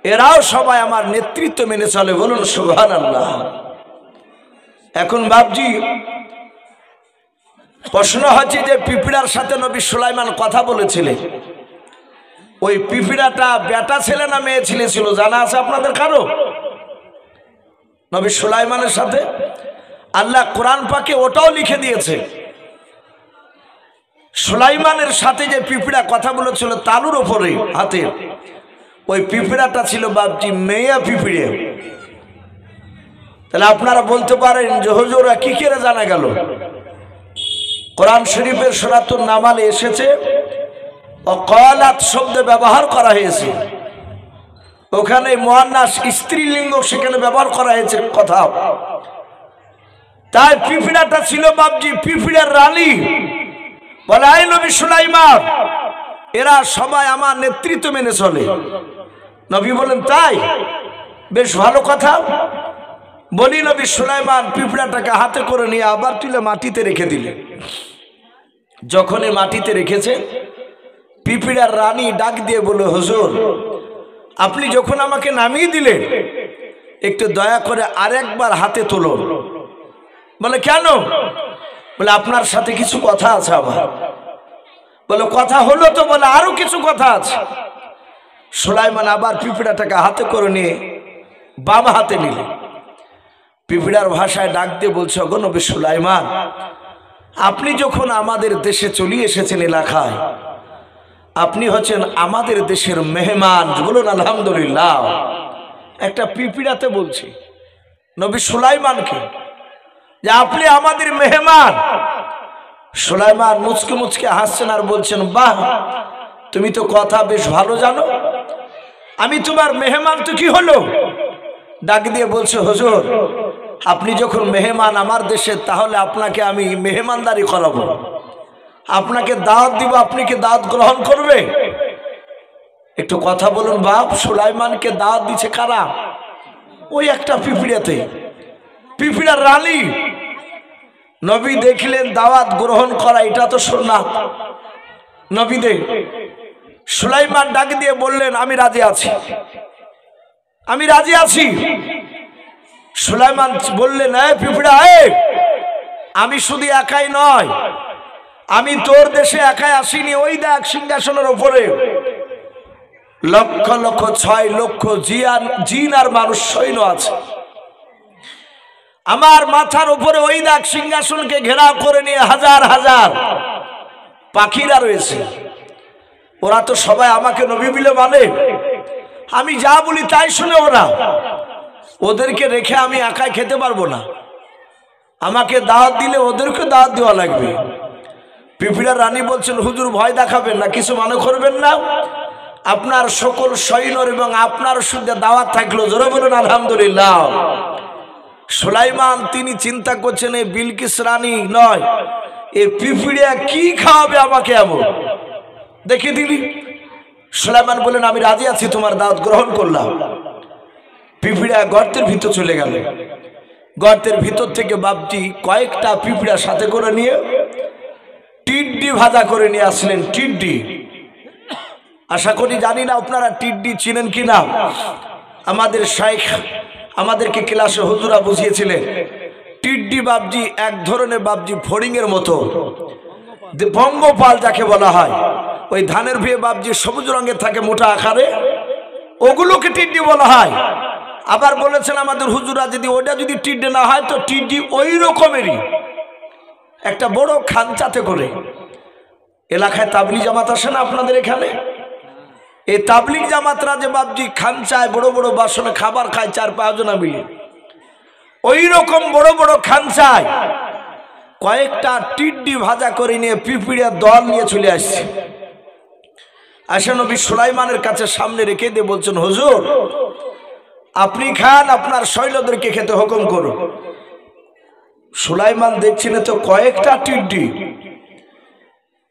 এরাও সবাই আমার নেতৃত্ব মেনে চলে। বলুন সুবহানাল্লাহ। এখন বাপজি প্রশ্ন হচ্ছে যে পিঁপড়ার সাথে নবী সুলাইমান কথা বলেছিলেন, ওই পিঁপড়াটা বেটা ছেলে না মেয়ে ছেলে ছিল? জানা আছে আপনাদের কারো? নবী সুলাইমানের সাথে আল্লাহ কোরআন পাকে ওটাও লিখে দিয়েছে। সুলাইমানের সাথে যে পিঁপড়া কথা বলেছিল তালুর ওপরে হাতে, ওই পিঁপড়াটা ছিল বাপজি মেয়ে পিঁপড়ে। তাহলে আপনারা বলতে পারেন যে হুজুর কি করে জানা গেল? কোরআন শরীফের সূরাতুন নামালে এসেছে অকালাত শব্দ ব্যবহার করা হয়েছে, ওখানে মুয়ান্নাস স্ত্রীলিঙ্গ সেখানে ব্যবহার করা হয়েছে কথা। তাই পিঁপড়াটা ছিল বাপজি পিঁপড়ার রানী। বলে আই নবী সুলাইমান, এরা সবাই আমার নেতৃত্ব মেনে চলে। নবী বলেন তাই? বেশ ভালো কথা। বলি নবী সুলাইমান পিঁপড়াটাকে হাতে করে নিয়ে আবার তুলে মাটিতে রেখে দিলেন। যখনই মাটিতে রেখেছে, পিঁপড়ার রানী ডাক দিয়ে বলল, হুজুর আপনি যখন আমাকে নামিয়ে দিলেন, একটু দয়া করে আরেকবার হাতে তুলুন। বলে কেন? বলে আপনার সাথে কিছু কথা আছে আমার। বলে কথা হলো তো? বলে আরো কিছু কথা আছে। সুলাইমান আবার পিঁপড়াটাকে হাতে করে নিয়ে বাম হাতে নিলেন। পিঁপড়ার ভাষায় ডাক দিয়ে বলছে, ওগো নবী সুলাইমান, আপনি যখন আমাদের দেশে চলে এসেছেন এলাকায়, আপনি হচ্ছেন আমাদের দেশের মেহমান। বলুন আলহামদুলিল্লাহ। একটা পিঁপড়াতে বলছি নবী সুলাইমানকে যে আপনি আমাদের মেহমান। সুলাইমান মুচকে মুচকে হাসছেন আর বলছেন, বাহ, তুমি তো কথা বেশ ভালো জানো, আমি তোমার মেহমান তো কি হলো? ডাক দিয়ে বলছে, হুজুর আপনি যখন মেহমান আমার দেশে, তাহলে আপনাকে আমি মেহমানদারি করাবো, আপনাকে দাওয়াত দিব, আপনি কি দাওয়াত গ্রহণ করবে? একটু কথা বলুন বাপ, সুলাইমানকে দাওয়াত দিচ্ছে কারা? ওই একটা পিঁপড়াতে, পিঁপড়ার রানী। নবী দেখলেন দাওয়াত গ্রহণ করা এটা তো সুন্নাত। নবী দেখ সুলাইমান ডাক দিয়ে বললেন, আমি রাজি আছি, আমি রাজি আছি। সুলাইমান বললেন, এই পিঁপড়া, আমি শুধু একাই নয়, আমি তোর দেশে একাই আসিনি। ওই দেখ সিংহাসনের উপরে লক্ষ লক্ষ 6 লক্ষ জিন আর মানুষ সৈন্য আছে। আমার মাথার উপরে ওই দেখ সিংহাসনকে ঘেরাও করে নিয়ে হাজার হাজার পাখিরা রয়েছে। ওরা তো সবাই আমাকে নবী বলে মানে, আমি যা বলি তাই শুনে ওরা। ওদেরকে রেখে আমি একাই খেতে পারবো না, আমাকে দাওয়াত দিলে ওদেরকে দাওয়াত দেওয়া লাগবে। পিঁপড়ার রানী বলছেন, হুজুর ভয় দেখাবেন না, কিছু মনে করবেন না, আপনার সকল সৈন্যর এবং আপনার শুদ্ধ দাওয়াত থাকলো। জোরে বলুন আলহামদুলিল্লাহ। সুলাইমান তিনি চিন্তা করছেন, এই বিলকিস রানী নয়, এই পিঁপড়া কি খাওয়াবে আমাকে এমন, দেখে দিলি। সুলাইমান বলেন, আমি রাজি আছি, তোমার দাওয়াত গ্রহণ করলাম। পিঁপড়া গর্তের ভিতর চলে গেল। গর্তের ভিতর থেকে বাপজি কয়েকটা পিঁপড়া সাথে করে নিয়ে টিড্ডি ভাজা করে নিয়ে আসলেন। টিড্ডি, আশা করি জানি না আপনারা টিড্ডি চিনেন কিনা। আমাদের শাইখ আমাদেরকে ক্লাসে হুজুরা বুঝিয়েছিলেন, টিড্ডি বাপজি এক ধরনের বাপজি ফড়িং এর মতো, বঙ্গপাল যাকে বলা হয়, ওই ধানের ভিয়ে বাপজি সবুজ রঙের থাকে মোটা আকারে, ওগুলোকে টিড্ডি বলা হয়। আবার বলেছেন আমাদের হুজুরা, যদি ওটা যদি টিড্ডি না হয় তো টিড্ডি ওই রকমেরই একটা বড় খাঞ্চাতে করে। এলাকায় তাবলিগ জামাত আসে না আপনাদের এখানে? এই তাবলিগ জামাতরা যে বাপজি খাঞ্চায় বড় বড় বাসনে খাবার খায় 4-5 জনা মিলে, ওই রকম বড় বড় খাঞ্চায় কয়েকটা টিড্ডি ভাজা করে নিয়ে পিঁপড়ার দল নিয়ে চলে আসছে। আসে নবী সুলাইমানের কাছে সামনে রেখে দিয়ে বলছেন, হুজুর আপনি খান, আপনার সৈন্যদেরকে খেতে হুকুম করুন। সুলাইমান দেখছেন তো কয়েকটা টিড্ডি,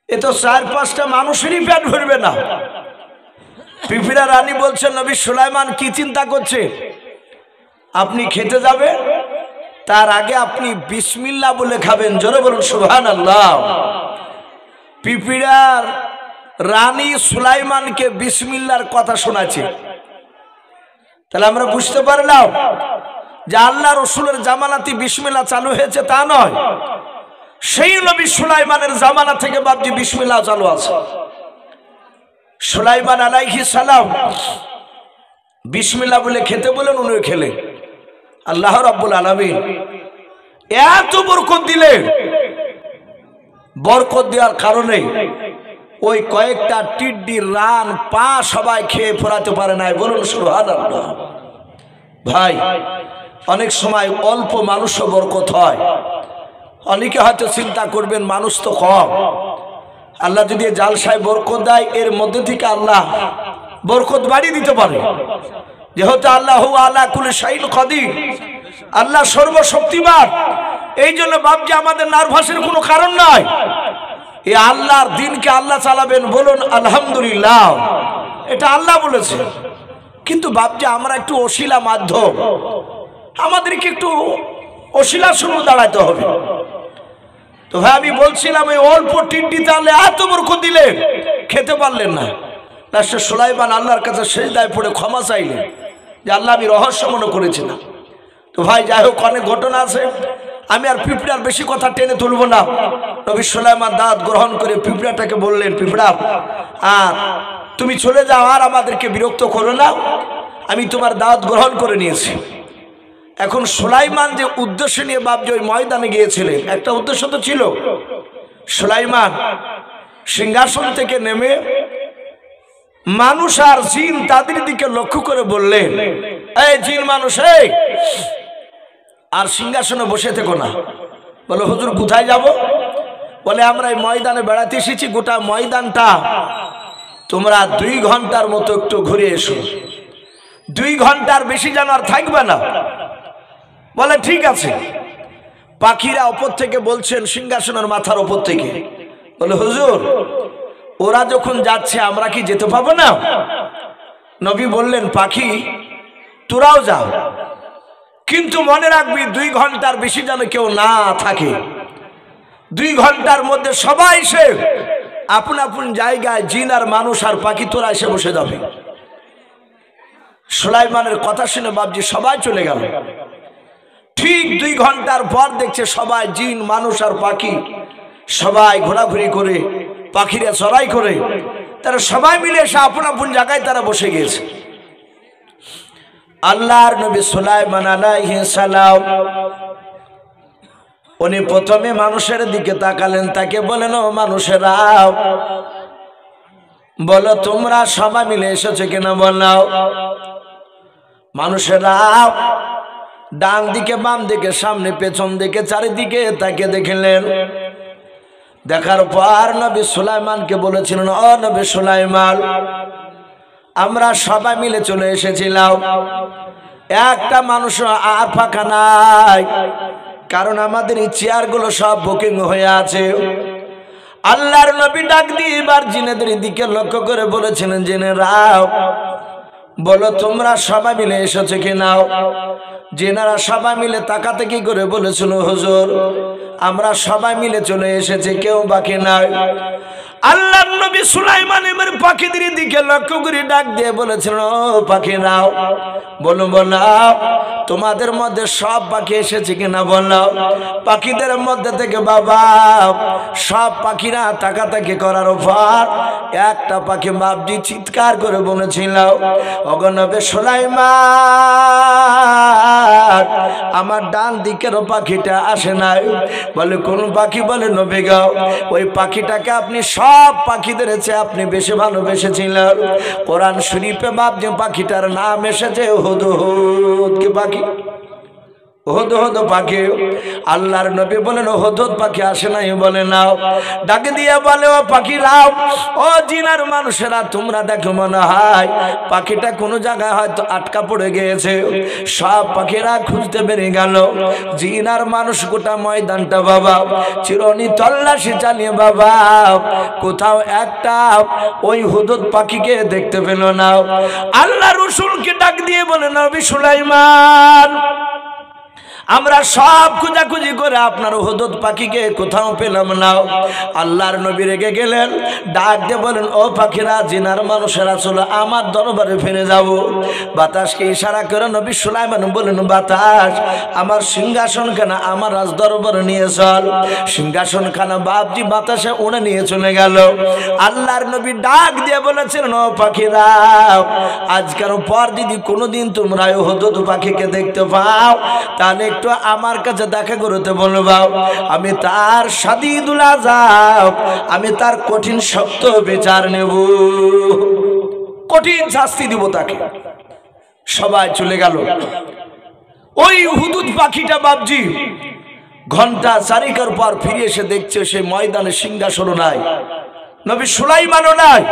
এ তো 4-5টা মানুষেরই পেট ভরবে না। পিঁপড়া রানী বলছেন নবী সুলাইমান কি চিন্তা করছে, আপনি খেতে যাবেন তার আগে আপনি বিসমিল্লাহ বলে খাবেন। জোরে বলুন সুবহানাল্লাহ। পিঁপড়ার রানী সুলাইমানকে বিসমিল্লাহর কথা শোনাচ্ছে। তাহলে আমরা বুঝতে পারলাম যে আল্লাহ রসুলের জামানাতে বিসমিল্লাহ চালু হয়েছে তা নয়, সেই নবী সুলাইমানের জামানা থেকে বাপজি বিসমিল্লাহ চালু আছে। সুলাইমান আলাইহিস সালাম বিসমিল্লাহ বলে খেতে বলেন, উনি খেলেন। আল্লাহ রাব্বুল আলামিন এত বরকত দিলেন, বরকত দেওয়ার কারণে ওই কয়েকটা টিড্ডির রান পা সবাই খেয়ে ফোরাতে পারে নাই। বলুন সুবহানাল্লাহ। ভাই, অনেক সময় অল্প মানুষও বরকত হয়। অনেকে হয়তো চিন্তা করবেন মানুষ তো কম, আল্লাহ যদি জালসায় বরকত দেয় এর মধ্যে থেকে আল্লাহ বরকত বাড়িয়ে দিতে পারে, যেহেতু আল্লাহ আলা কুল্লি শাইইন কাদির, আল্লাহ সর্বশক্তিমান। এই জন্য বাপজি আমাদের নার্ভাসের কোনো কারণ নাই। এই আল্লাহর দিনকে আল্লাহ চালাবেন, বলুন আলহামদুলিল্লাহ। এটা আল্লাহ বলেছে। কিন্তু বাপজি আমরা একটু অশিলা মাধ্যম, আমাদেরকে একটু অশিলা শুরু দাঁড়াতে হবে। তো ভাই আমি বলছিলাম এই অল্প টিড্ডি তাহলে এত বরকত দিলেন, খেতে পারলেন না। লাস্টে সুলাইমান আল্লাহর কাছে সেজদায় পড়ে ক্ষমা চাইলেন যে আল্লাহ আমি রহস্য মনে করেছিলাম। তো ভাই যাই হোক, অনেক ঘটনা আছে, আমি আর পিঁপড়ার বেশি কথা টেনে তুলব না। নবী সুলাইমান দাওয়াত গ্রহণ করে পিঁপড়াটাকে বললেন, পিঁপড়া আর তুমি চলে যাও, আর আমাদেরকে বিরক্ত করো না, আমি তোমার দাওয়াত গ্রহণ করে নিয়েছি। এখন সুলাইমান যে উদ্দেশ্য নিয়ে বাপজি ওই ময়দানে গিয়েছিলেন, একটা উদ্দেশ্য তো ছিল। সুলাইমান সিংহাসন থেকে নেমে মানুষ আর জিন তাদের দিকে লক্ষ্য করে বললেন, এই জিন মানুষ, এই আর সিংহাসনে বসে থেকো না। বলে হুজুর কোথায় যাব? বলে আমরা এই ময়দানে বেড়াতে এসেছি, গোটা ময়দানটা তোমরা 2 ঘন্টার মতো একটু ঘুরে এসো, 2 ঘন্টার বেশি যেন আর থাকবে না। বলে ঠিক আছে। পাখিরা ওপর থেকে বলছেন, সিংহাসনের মাথার ওপর থেকে, বলে হুজুর ওরা যখন যাচ্ছে আমরা কি যেতে পাবো না? নবী বললেন, পাখি তোরাও যাও, কিন্তু মনে রাখবি 2 ঘন্টার বেশি যেন কেউ না থাকে। 2 ঘন্টার মধ্যে সবাই এসে আপন আপন জায়গায়, জিন আর মানুষ আর পাখি তোরা এসে বসে যাবে। সুলাইমানের কথা শুনে বাপজি সবাই চলে গেল। ঠিক 2 ঘন্টার পর দেখছে সবাই, জিন মানুষ আর পাখি সবাই ঘোরাঘুরি করে, পাখিরা চড়াই করে, তারা সবাই মিলে এসে আপন আপন জায়গায় তারা বসে গিয়েছে। আল্লাহর নবী সুলাইমান আলাইহিস সালাম উনি প্রথমে মানুষের দিকে তাকালেন, তাকে বলেন, ও মানুষেরা বলো তোমরা সবাই মিলে এসেছো কিনা বলো। মানুষেরা ডান দিকে বাম দিকে সামনে পেছন দিকে চারিদিকে তাকে দেখলেন। দেখার পর নবী সুলাইমানকে বলেছিলেন, ও নবী সুলাইমান, আমরা সবাই মিলে চলে এসেছিলাম, একটা মানুষ আর ফাঁকা নাই, কারণ আমাদের এই চেয়ারগুলো সব বুকিং হয়ে আছে। আল্লাহর নবী ডাক দিয়ে এবার জিনেদের দিকে লক্ষ্য করে বলেছিলেন, জেনেরাও বলো তোমরা সবাই মিলে এসেছো কিনা। জেনারা সবাই মিলে তাকাতাকি করে বলেছিল, হুজুর আমরা সবাই মিলে চলে এসেছি, কেউ বাকি নাই। আল্লাহর নবী সুলাইমান এবার পাখিদের দিকে লক্ষ্য করে ডাক দিয়ে বলেছিলেন, ও পাখিরাও বলো, বলো তোমাদের মধ্যে সব পাখি এসেছে কিনা বলো। পাখিদের মধ্যে থেকে বাবা সব পাখিরা তাকাতাকি করার পর একটা পাখি বাপজি চিৎকার করে বলেছিল, ওগো নবী সুলাইমান আমার ডান দিকের পাখিটা আসে নাই। বলে কোন পাখি? বলে নবী গো ওই পাখিটাকে আপনি সব পাখিদের চেয়ে আপনি বেশি ভালোবেসেছিলেন। কোরআন শরীফে বাপজি পাখিটার নাম এসেছে হুদহুদ। কি পাখি? হুদহুদ পাখি। আল্লাহর নবী বলেন হুদহুদ পাখি আসে নাই, বলে নাও। ডাকে দিয়ে বলে ও পাখিরাও, ও জিনার মানুষেরা, তোমরা দেখো মনে হয় পাখিটা কোনো জায়গায় হয়তো আটকা পড়ে গিয়েছে। সব পাখিরা খুঁজতে বেরিয়ে গেল। জিনার মানুষ গোটা ময়দানটা বাবা চিরনি তল্লাশি চালিয়ে বাবা কোথাও একটা ওই হুদহুদ পাখিকে দেখতে পেল না। আল্লাহ রাসূলকে ডাক দিয়ে বলে নবী সুলাইমান, আমরা সব খোঁজাখুঁজি করে আপনার হুদহুদ পাখিকে কোথাও পেলাম না। আল্লাহর নবী রেগে গেলেন, ডাক দিয়ে বলেন ও পাখিরা, জিনার মানুষেরা চলো আমার দরবারে ফিরে যাব। বাতাসকে ইশারা করে নবী সুলাইমান বলেন বাতাস, আমার সিংহাসনখানা আমার রাজ দরবারে নিয়ে চল। সিংহাসনখানা বাপজি বাতাসে উড়ে নিয়ে চলে গেল। আল্লাহর নবী ডাক দিয়ে বলেছিলেন ও পাখিরা, আজকের পর যদি কোনোদিন তোমরা হুদহুদ পাখিকে দেখতে পাও তাহলে একটু আমার কাছে দেখা করতে বলবা। আমি তার শাদীদুল আযাব, আমি তার কঠিন শক্ত বিচার নেব, কঠিন শাস্তি দিব তাকে। সবাই চলে গেল। ওই হুদহুদ পাখিটা বাপজি ঘন্টা চারিকার পর ফিরে এসে দেখছে সেই ময়দানে সিংহাসনও নাই, নবী সুলাইমানও নাই।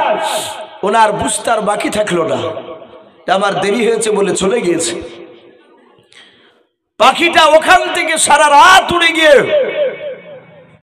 ওনার বুঝতার বাকি থাকলো না, আমার দেরি হয়েছে বলে চলে গিয়েছে। পাখিটা ওখান থেকে সারা রাত উড়ে গিয়ে